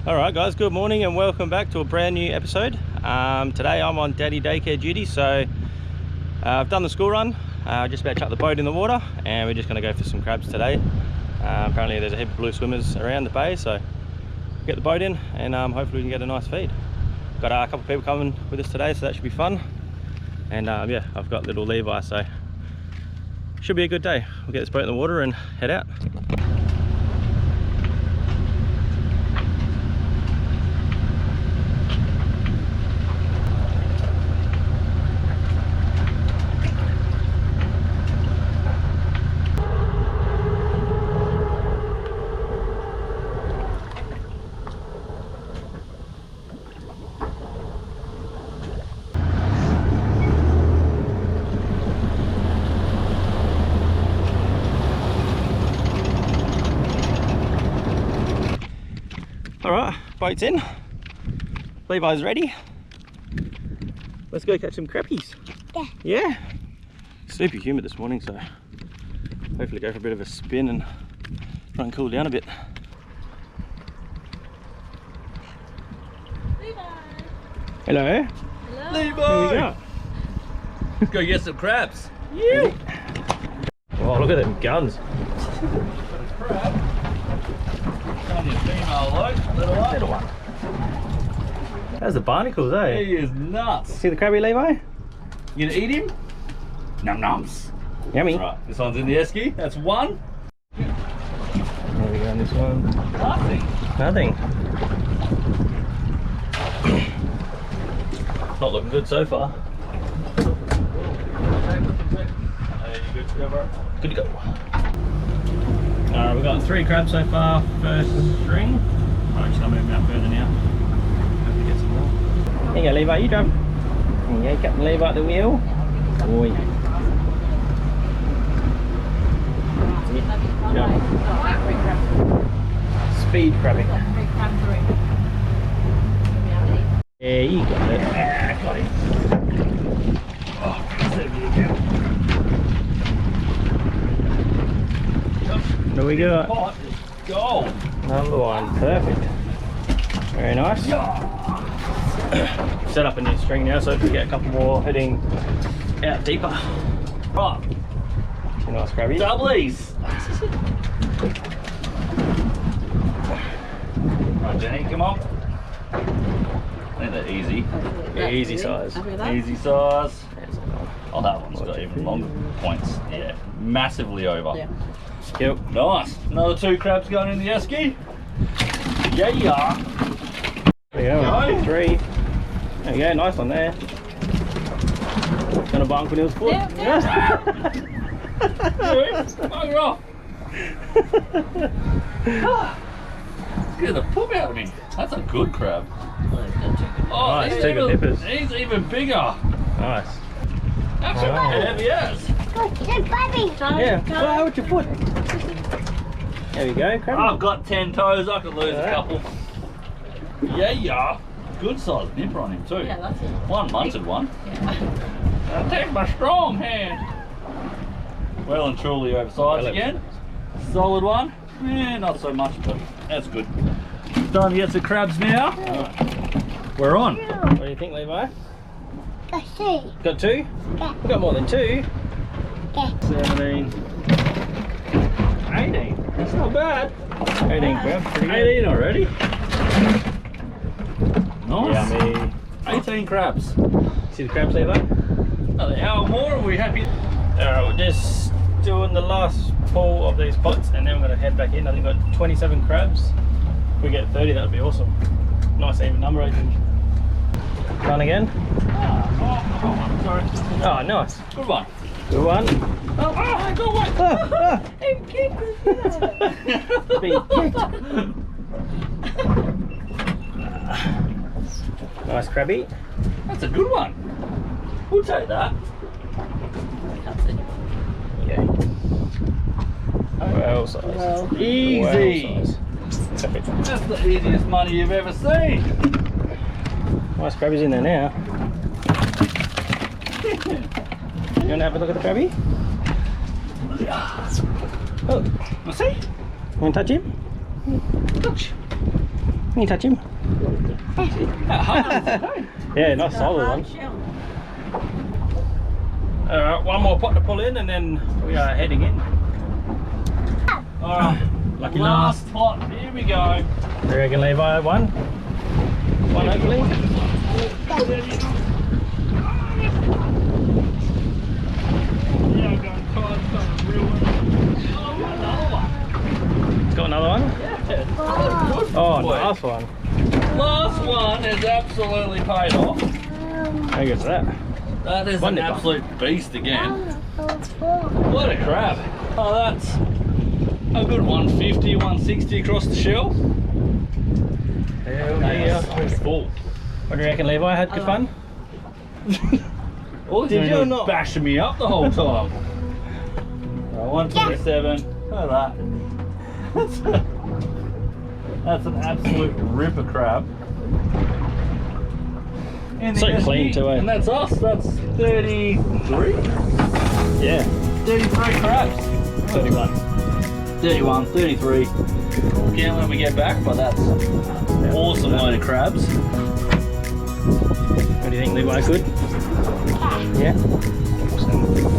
Alright guys, good morning and welcome back to a brand new episode. Today I'm on daddy daycare duty, so I've done the school run, just about to chuck the boat in the water, and we're just going to go for some crabs today. Apparently there's a heap of blue swimmers around the bay, so get the boat in and hopefully we can get a nice feed. Got a couple of people coming with us today, so that should be fun. And yeah, I've got little Levi, so should be a good day. We'll get this boat in the water and head out. Alright, boat's in. Levi's ready. Let's go catch some crappies. Yeah. Super humid this morning, so hopefully go for a bit of a spin and try and cool down a bit. Levi. Hello. Hello. Levi! Here we go. Let's go get some crabs. Yeah. Oh, look at them guns. Crab. Only a female though. Little one. That's the barnacles, eh? He is nuts. See the crabby, Levi? You gonna eat him? Num nums. Yummy. Right, this one's in the esky. That's one. There we go on this one. Nothing. Nothing. Not looking good so far. Good to go. We've got 3 crabs so far, first string. I'm just going to move them out further now. Hopefully get some more. Here you go, Levi, you jump. There you go, Captain Levi at the wheel. Oi. Jump. Speed crabbing. Yeah, you got it. Ah, got it. Oh, there you go. There we go. Pot is gold. Number one, perfect. Very nice. Set up a new string now so we can get a couple more heading out deeper. Right. Two nice crabbies. Doublies. Right, Jenny, come on. I think they're easy. Easy size. Easy size. Oh, that one's got even longer points. Yeah, massively over. Yeah. Yep. Nice. Another 2 crabs going in the esky. Yeah, yeah. There you go. 3. There you go. Nice one there. Gonna buy Uncle Neil's foot. Yeah. Bugger off. Get the poop out of me. That's a good crab. Oh, Nice, he's 2 good nippers. He's even bigger. Nice. That's a heavy ass. Yeah. Oh, with your foot. There we go. Crab. I've got 10 toes. I could lose a couple. Yeah, yeah. Good sized nipper on him too. Yeah, that's it. One munted one. Yeah. I'll take my strong hand. Well and truly oversized again. Solid one. Yeah, not so much, but that's good. Time to get some crabs now. We're on. What do you think, Levi? Got 2. Got 2? Yeah. We've got more than 2. Yeah. 17. 18. That's not bad. 18 crabs, pretty good. 18 already. Nice. Yummy. 18 crabs. See the crabs, Levi? Another hour more. Are we happy? Alright, we're just doing the last pull of these pots and then we're going to head back in. I think we've got 27 crabs. If we get 30, that would be awesome. Nice even number, I think. Done again? Oh, sorry. Oh, nice. Good one. Good one. Oh, go away. Ah, Who kicked ah. Being kicked. Nice crabby. That's a good one. We'll take that. Yeah. Well size. Well. Easy. Well size. Perfect. That's the easiest money you've ever seen. Nice crabbies in there now. You want to have a look at the crabby? Oh, Let's see. you want to touch him? Touch. Can you touch him? Hey. Yeah, nice solid one. Alright, one more pot to pull in and then we are heading in. Alright, lucky Last pot, here we go. You reckon Levi? One hopefully? Yeah, I'm going tight, it's going to real one. Oh, I've got another one. It's got another one? Yeah. Good Oh, boy. nice one. Last one has absolutely paid off. How good's that? That is One an nipper. absolute beast again. What a crab. Oh, that's a good 150, 160 across the shell. Hell They yeah. are so full. What do you reckon, Levi? Had good fun? All Did he's you doing not? is bashing me up the whole time. 127. Look at that. That's an absolute ripper crab. And So there's clean me, too, eh? And that's us. That's 33. Yeah. 33 crabs. 31. 31, 33. Can't let me get back, but that's awesome load of crabs. What do you think, Levi? Good? Yeah? Awesome.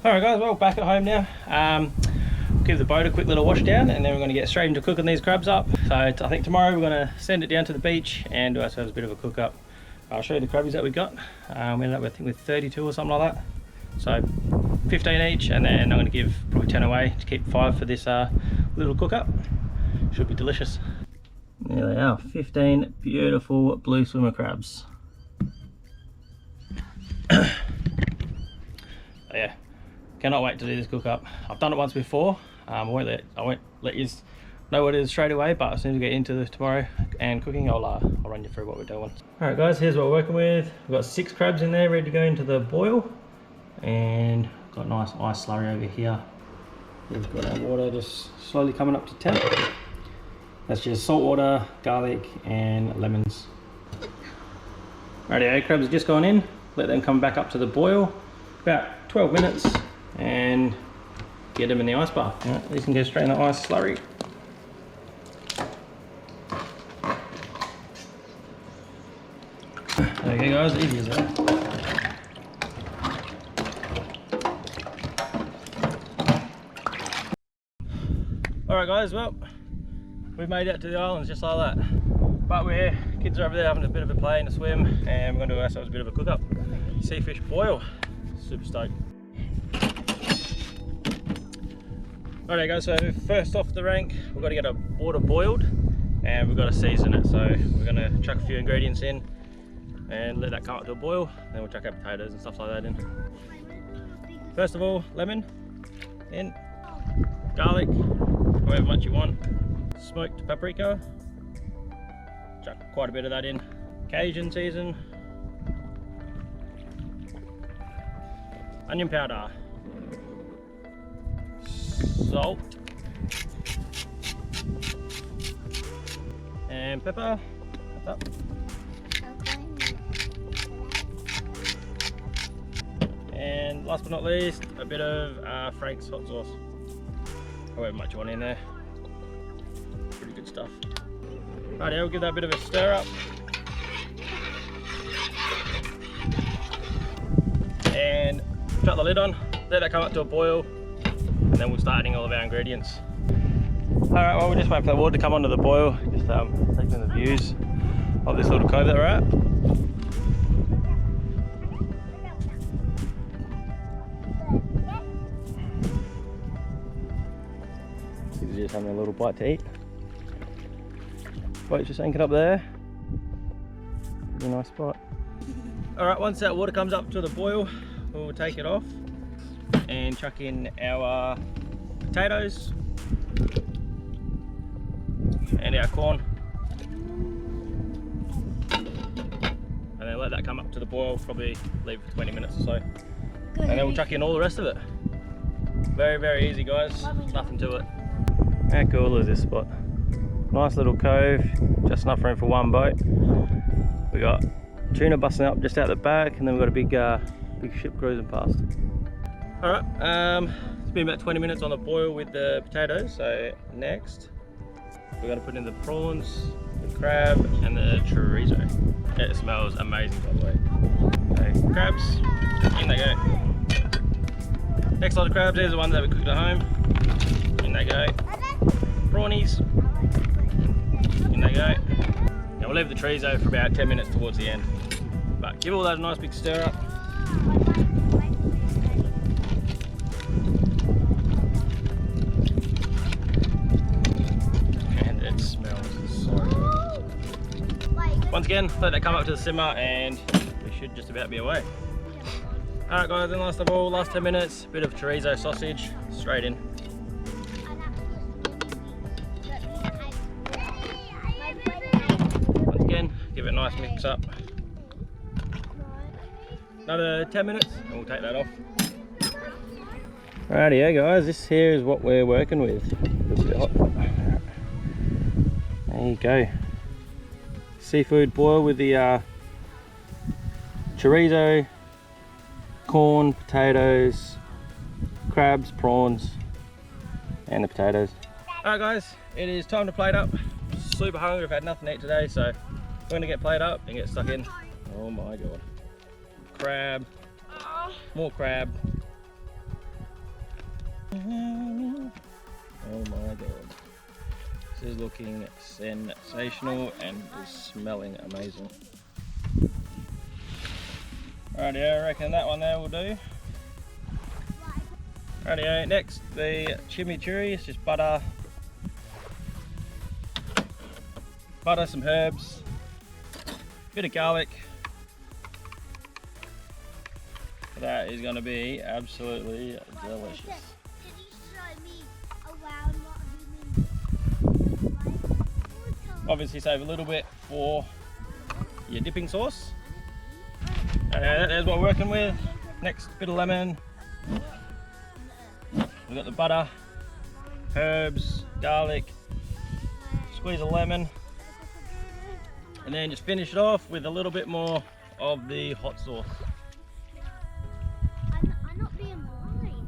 Alright guys, well back at home now. Give the boat a quick little wash down and then we're going to get straight into cooking these crabs up. So I think tomorrow we're going to send it down to the beach and do ourselves a bit of a cook up. I'll show you the crabbies that we got. We ended up with, I think, with 32 or something like that. So 15 each, and then I'm going to give probably 10 away to keep 5 for this little cook up. Should be delicious. There they are, 15 beautiful blue swimmer crabs. Yeah, cannot wait to do this cook up. I've done it once before. I won't let you know what it is straight away, but as soon as we get into this tomorrow and cooking, I'll run you through what we're doing. All right guys, here's what we're working with. We've got 6 crabs in there ready to go into the boil, and got a nice ice slurry over here. We've got our water just slowly coming up to temp. That's just salt water, garlic and lemons. Rightio, crabs are just gone in. Let them come back up to the boil, about 12 minutes, and get them in the ice bath. Right, these can go straight in the ice slurry. There you go guys, easy as that. Alright guys, well, we've made it to the islands just like that. But kids are over there having a bit of a play and a swim, and we're going to do ourselves a bit of a cook up. Seafish boil. Super stoked. Alright guys, so first off the rank, we've got to get our water boiled and we've got to season it. So we're going to chuck a few ingredients in and let that come up to a boil. Then we'll chuck our potatoes and stuff like that in. First of all, lemon in, garlic, however much you want, smoked paprika, chuck quite a bit of that in, Cajun season, onion powder, salt, and pepper. That's up. And last but not least, a bit of Frank's hot sauce. However much you want in there. Pretty good stuff. Right, we'll give that a bit of a stir up. And shut the lid on, let that come up to a boil, and then we'll start adding all of our ingredients. Alright, well, we're just waiting for the water to come onto the boil, just taking the views of this little cove that we're at. Kids are just having a little bite to eat. Boat's just anchored up there. Pretty nice spot. All right, once that water comes up to the boil, we'll take it off and chuck in our potatoes and our corn. And then let that come up to the boil, probably leave it for 20 minutes or so. And then we'll chuck in all the rest of it. Very, very easy, guys. Nothing to it. How cool is this spot? Nice little cove, just enough room for one boat. We got tuna busting up just out the back, and then we've got a big ship cruising past. All right, it's been about 20 minutes on the boil with the potatoes. So next, we're gonna put in the prawns, the crab, and the chorizo. It smells amazing, by the way. Okay, crabs, in they go. Next lot of crabs, these are the ones that we cooked at home. In they go. Prawnies, in they go. Now we'll leave the chorizo for about 10 minutes towards the end. But give all that a nice big stir up. And it smells so good. Once again, let that come up to the simmer and we should just about be away. Alright guys, and last of all, last 10 minutes, bit of chorizo sausage, straight in. Once again, give it a nice mix up. Another 10 minutes and we'll take that off. Rightio guys, this here is what we're working with. It's a bit hot. There you go. Seafood boil with the chorizo, corn, potatoes, crabs, prawns, and the potatoes. Alright guys, it is time to plate up. Super hungry, I've had nothing to eat today, so we're gonna get plate up and get stuck in. Oh my god. Crab, more crab. Oh my god. This is looking sensational and is smelling amazing. Rightio, I reckon that one there will do. Rightio, next the chimichurri, it's just butter, some herbs, bit of garlic. That is going to be absolutely delicious. Did you show me around what Obviously save a little bit for your dipping sauce. There's what we're working with. Next, bit of lemon. We've got the butter, herbs, garlic, squeeze of lemon. And then just finish it off with a little bit more of the hot sauce. I'm not being blind.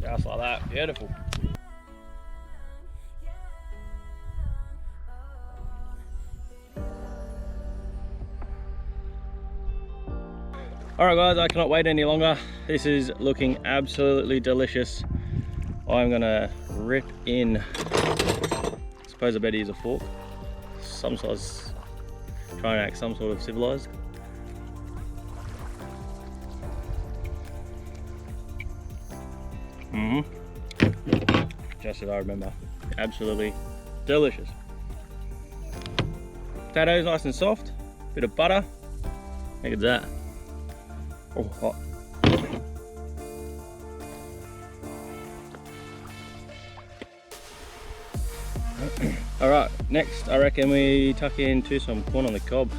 Just like that, beautiful. Alright guys, I cannot wait any longer. This is looking absolutely delicious. I'm gonna rip in, I suppose I better use a fork. Some sort of, try and act some sort of civilized. Just as I remember. Absolutely delicious. Potatoes nice and soft. Bit of butter. Look at that. Oh, hot. Alright, next I reckon we tuck into some corn on the cob.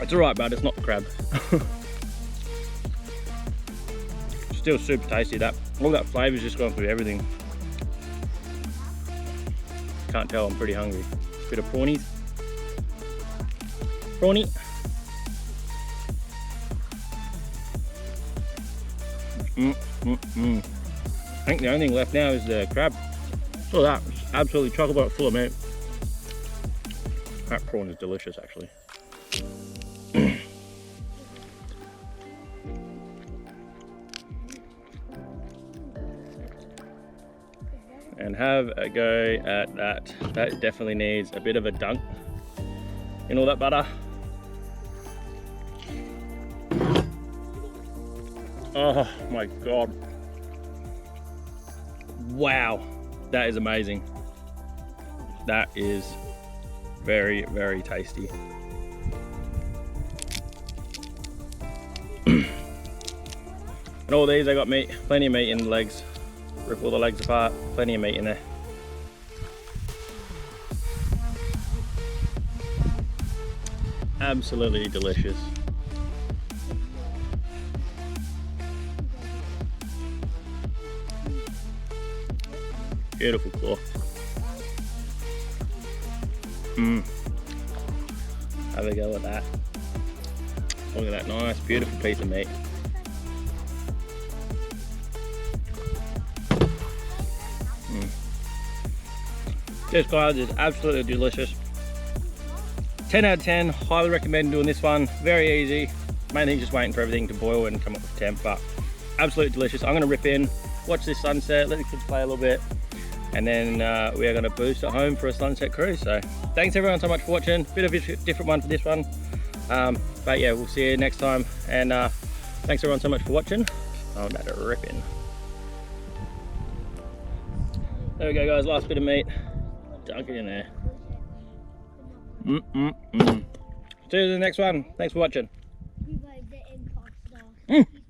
It's alright, but it's not crab. Still super tasty. That all that flavour's just gone through everything. Can't tell I'm pretty hungry. Bit of prawnies. Prawny. I think the only thing left now is the crab. Look at that, it's absolutely chock-a-block full of meat. That prawn is delicious actually. And have a go at that. That definitely needs a bit of a dunk in all that butter. Oh my god. Wow, that is amazing. That is very, very tasty. And all these, they got meat, plenty of meat in the legs. Rip all the legs apart, plenty of meat in there. Absolutely delicious. Beautiful claw. Have a go at that. Look at that nice, beautiful piece of meat. This, guys, is absolutely delicious. 10 out of 10, highly recommend doing this one. Very easy. Main thing is just waiting for everything to boil and come up with temp, but absolutely delicious. I'm going to rip in, watch this sunset, let the kids play a little bit, and then we are going to boost it home for a sunset cruise. So thanks everyone so much for watching. Bit of a different one for this one, but yeah, we'll see you next time. And thanks everyone so much for watching. I'm about to rip in. There we go, guys, last bit of meat. Dunk it in there. See you in the next one. Thanks for watching. We voted the imposter.